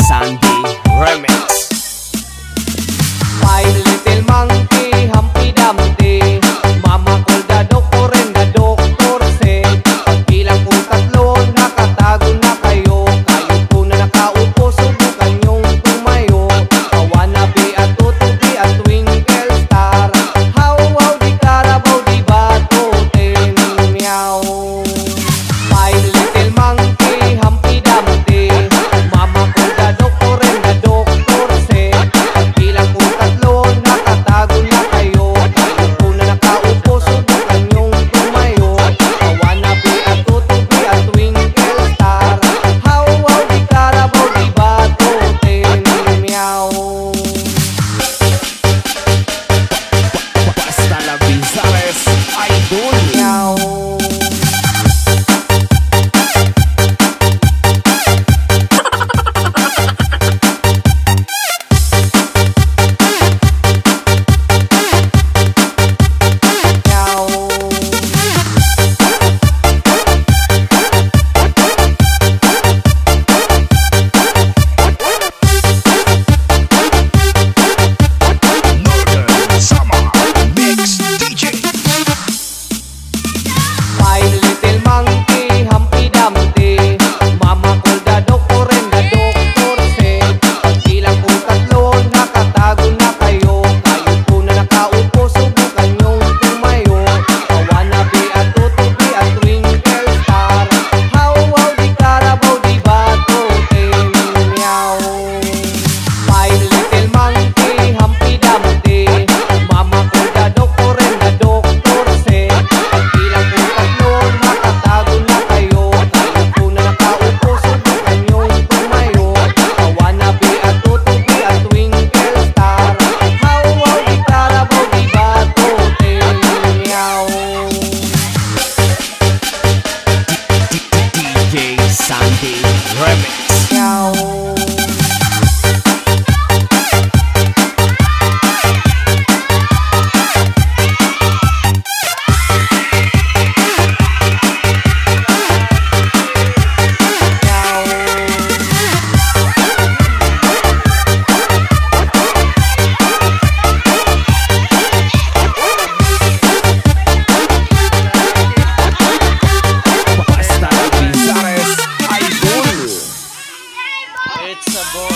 Sandy Remix. Five little monkey, Humpty Dumpty. Mama called the doctor and the doctor said, pagbilang po tatlo, nakatago na kayo. Kayo po na nakaupo, subukan yung tumayo. A wannabe, a tutubi, a twinkle star. How, wow, di karabaw, di bato, ten, meow. Five little monkey, Humpty Dumpty. Mama called the doctor and the doctor said, pagbilang po tatlo, nakatago na kayo. Kayo po na nakaupo, subukan yung tumayo. A wannabe, a tutubi, a twinkle star. How, wow, di karabaw, di bato, ten, meow. Basta la Bizares Idol. Meow. Northern Summer Mix DJ. Five little monkey, Humpty Dumpty. Mama called the doctor and the doctor said, pagbilang po tatlo, nakatago na kayo. Kayo po na nakaupo, subukan yung tumayo. A wannabe, a tutubi, a twinkle star. How, wow, di karabaw, di bato, ten, meow. Five little monkey, Humpty Dumpty. Mama called the doctor and the doctor said, pagbilang po tatlo, nakatago na kayo. Kayo po na nakaupo, subukan yung tumayo. A wannabe, a tutubi, a twinkle star. How, wow, di karabaw, di bato, ten, meow. DJ Sandy Remix. Meow. Basta la Bizares Idol. It's a boy.